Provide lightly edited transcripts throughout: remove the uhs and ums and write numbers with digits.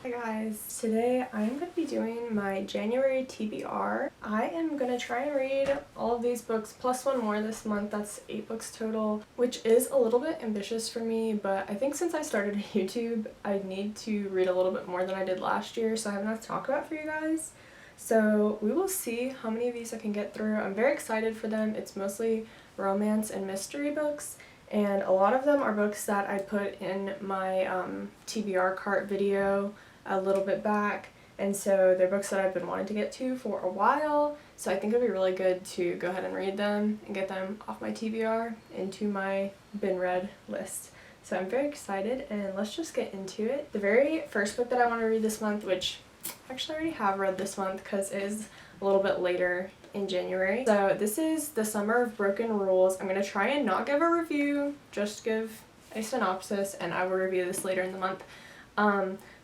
Hi guys, today I'm going to be doing my January TBR. I am going to try and read all of these books plus one more this month. That's 8 books total, which is a little bit ambitious for me, but I think since I started YouTube, I need to read a little bit more than I did last year, so I have enough to talk about for you guys. So we will see how many of these I can get through. I'm very excited for them. It's mostly romance and mystery books, and a lot of them are books that I put in my TBR cart video a little bit back, and so they're books that I've been wanting to get to for a while, so I think it'll be really good to go ahead and read them and get them off my TBR into my been read list. So I'm very excited, and let's just get into it. The very first book that I want to read this month, which actually I already have read this month because it is a little bit later in January. So this is The Summer of Broken Rules. I'm going to try and not give a review, just give a synopsis, and I will review this later in the month.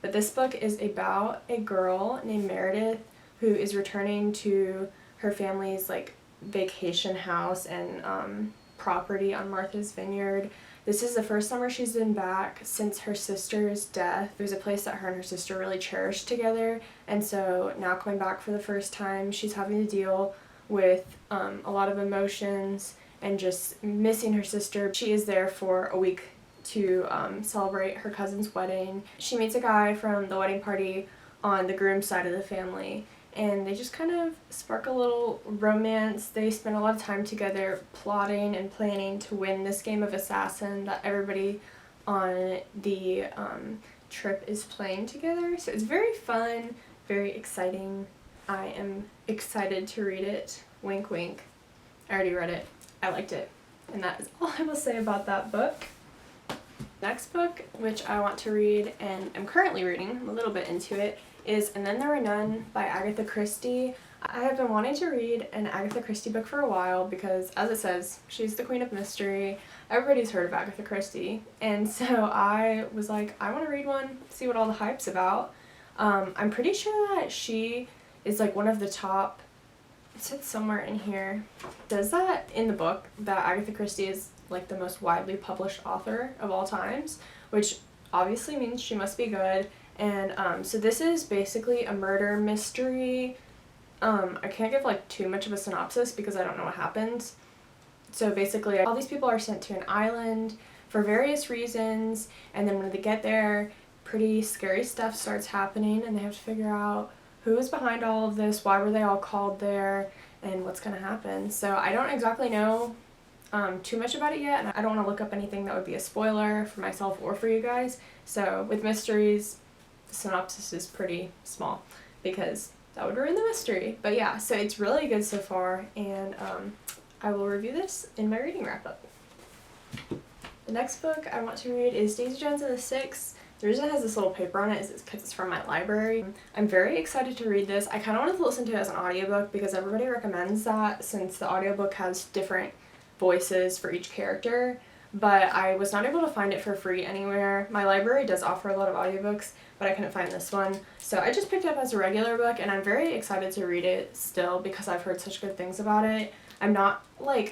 But this book is about a girl named Meredith who is returning to her family's vacation house and property on Martha's Vineyard. This is the first summer she's been back since her sister's death. It was a place that her and her sister really cherished together, and so now coming back for the first time, she's having to deal with a lot of emotions and just missing her sister. She is there for a week to celebrate her cousin's wedding. She meets a guy from the wedding party on the groom's side of the family, and they just kind of spark a little romance. They spend a lot of time together plotting and planning to win this game of assassin that everybody on the trip is playing together. So it's very fun, very exciting. I am excited to read it. Wink wink. I already read it. I liked it. And that is all I will say about that book. Next book, which I want to read and am currently reading, I'm a little bit into it, is And Then There Were None by Agatha Christie. I have been wanting to read an Agatha Christie book for a while because, as it says, she's the queen of mystery. Everybody's heard of Agatha Christie, and so I was like, I want to read one, see what all the hype's about. I'm pretty sure that she is one of the top, it said somewhere in here, does that in the book that Agatha Christie is the most widely published author of all times, which obviously means she must be good. And so this is basically a murder mystery. I can't give too much of a synopsis because I don't know what happens. So basically all these people are sent to an island for various reasons, and then when they get there, pretty scary stuff starts happening, and they have to figure out who is behind all of this, why were they all called there, and what's going to happen. So I don't exactly know too much about it yet, and I don't want to look up anything that would be a spoiler for myself or for you guys. So with mysteries, the synopsis is pretty small because that would ruin the mystery. But yeah, so it's really good so far, and I will review this in my reading wrap-up. The next book I want to read is Daisy Jones and the Six. The reason it has this little paper on it is because it's from my library. I'm very excited to read this. I kind of wanted to listen to it as an audiobook because everybody recommends that, since the audiobook has different voices for each character, but I was not able to find it for free anywhere. My library does offer a lot of audiobooks, but I couldn't find this one, so I just picked it up as a regular book, and I'm very excited to read it still because I've heard such good things about it. I'm not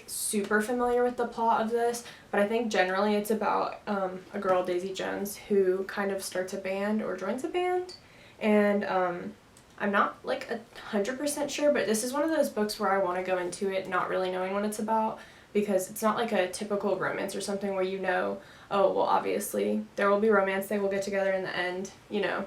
super familiar with the plot of this, but I think generally it's about a girl, Daisy Jones, who kind of starts a band or joins a band, and I'm not 100% sure, but this is one of those books where I want to go into it not really knowing what it's about, because it's not a typical romance or something where oh, well, obviously there will be romance, they will get together in the end,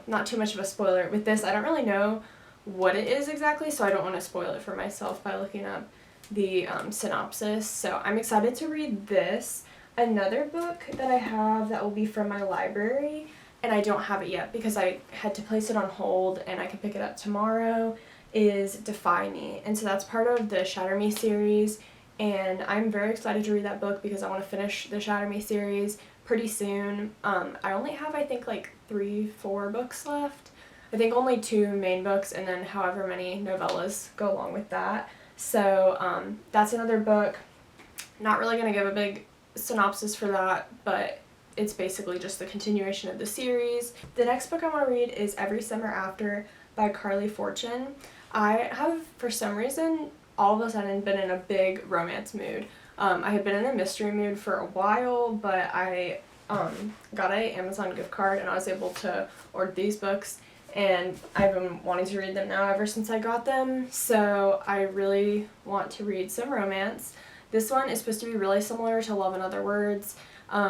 not too much of a spoiler. With this, I don't really know what it is exactly, so I don't want to spoil it for myself by looking up the synopsis. So I'm excited to read this. Another book that I have that will be from my library, and I don't have it yet because I had to place it on hold and I can pick it up tomorrow, is Defy Me. And so that's part of the Shatter Me series, and I'm very excited to read that book because I want to finish the Shatter Me series pretty soon. I only have, I think, 3-4 books left. I think only 2 main books and then however many novellas go along with that. So that's another book. Not really going to give a big synopsis for that, but it's basically just the continuation of the series. The next book I want to read is Every Summer After by Carly Fortune. I have, for some reason, all of a sudden been in a big romance mood. I had been in a mystery mood for a while, but I got a Amazon gift card and I was able to order these books, and I've been wanting to read them now ever since I got them, so I really want to read some romance. This one is supposed to be really similar to Love in Other Words,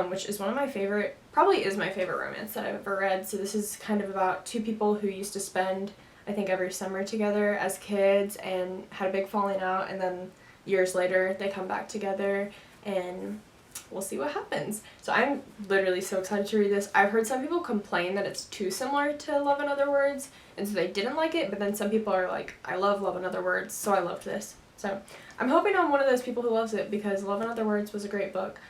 which is one of my favorite, probably is my favorite romance that I've ever read. So this is kind of about two people who used to spend, I think, every summer together as kids and had a big falling out, and then years later they come back together and we'll see what happens. So I'm literally so excited to read this. I've heard some people complain that it's too similar to Love in Other Words, and so they didn't like it, but then some people are like, I love Love in Other Words, so I loved this. So I'm hoping I'm one of those people who loves it, because Love in Other Words was a great book,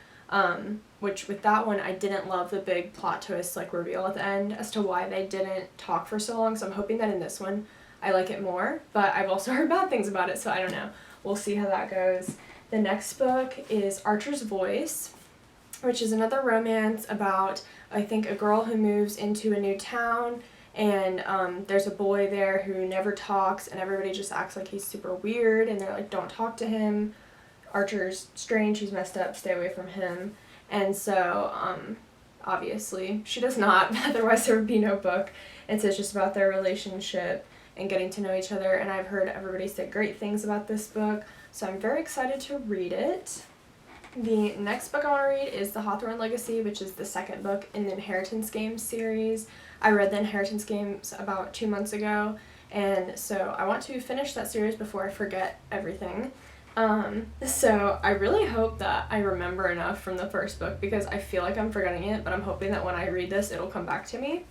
which with that one I didn't love the big plot twist like reveal at the end as to why they didn't talk for so long, so I'm hoping that in this one I like it more, but I've also heard bad things about it, so I don't know. We'll see how that goes. The next book is Archer's Voice, which is another romance about, I think, a girl who moves into a new town, and there's a boy there who never talks, and everybody just acts like he's super weird, and they're like, don't talk to him. Archer's strange, he's messed up, stay away from him. And so, obviously, she does not, otherwise there would be no book. And so it's just about their relationship and getting to know each other, and I've heard everybody say great things about this book, so I'm very excited to read it. The next book I want to read is The Hawthorne Legacy, which is the second book in the Inheritance Games series. I read the Inheritance Games about 2 months ago, and so I want to finish that series before I forget everything. So I really hope that I remember enough from the first book, because I feel like I'm forgetting it, but I'm hoping that when I read this it'll come back to me.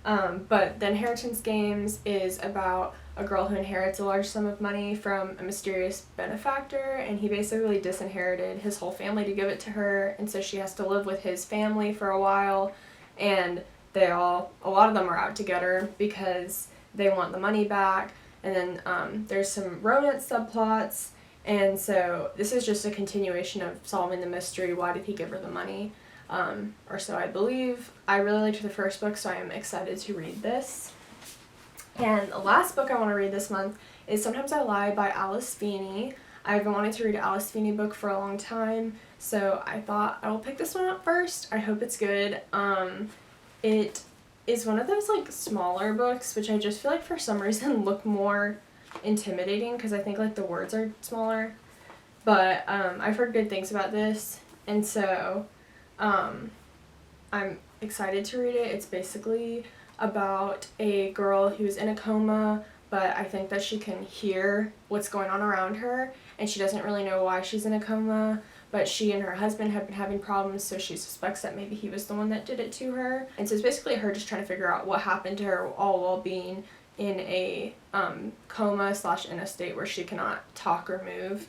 But the Inheritance Games is about a girl who inherits a large sum of money from a mysterious benefactor, and he basically disinherited his whole family to give it to her, and so she has to live with his family for a while, and a lot of them are out to get her because they want the money back, and then there's some romance subplots, and so this is just a continuation of solving the mystery, why did he give her the money, or so I believe. I really liked the first book, so I am excited to read this. And the last book I want to read this month is Sometimes I Lie by Alice Feeney. I've been wanting to read an Alice Feeney book for a long time, so I thought I will pick this one up first. I hope it's good. It is one of those like smaller books, which I just feel like for some reason look more intimidating because I think like the words are smaller. But I've heard good things about this, and so I'm excited to read it. It's basically about a girl who's in a coma, but I think that she can hear what's going on around her, and she doesn't really know why she's in a coma, but she and her husband have been having problems, so she suspects that maybe he was the one that did it to her. And so it's basically her just trying to figure out what happened to her, all while being in a coma / in a state where she cannot talk or move.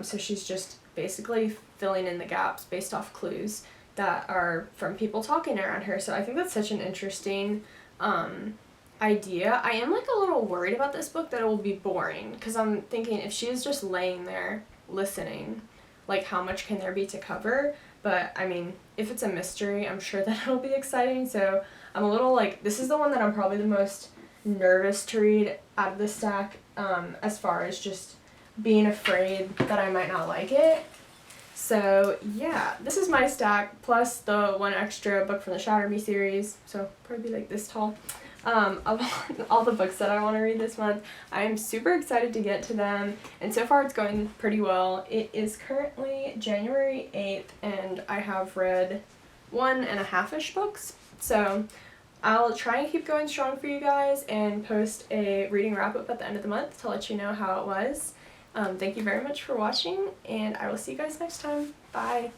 So she's just basically filling in the gaps based off clues that are from people talking around her. So I think that's such an interesting idea. I am like a little worried about this book that it will be boring, because I'm thinking if she is just laying there listening, like how much can there be to cover? But I mean, if it's a mystery, I'm sure that it'll be exciting. So I'm a little like, this is the one that I'm probably the most nervous to read out of the stack, as far as just being afraid that I might not like it. So yeah, this is my stack, plus the one extra book from the Shatter Me series, so probably like this tall, of all the books that I want to read this month. I am super excited to get to them, and so far it's going pretty well. It is currently January 8th, and I have read 1.5-ish books, so I'll try and keep going strong for you guys and post a reading wrap-up at the end of the month to let you know how it was. Thank you very much for watching, and I will see you guys next time. Bye!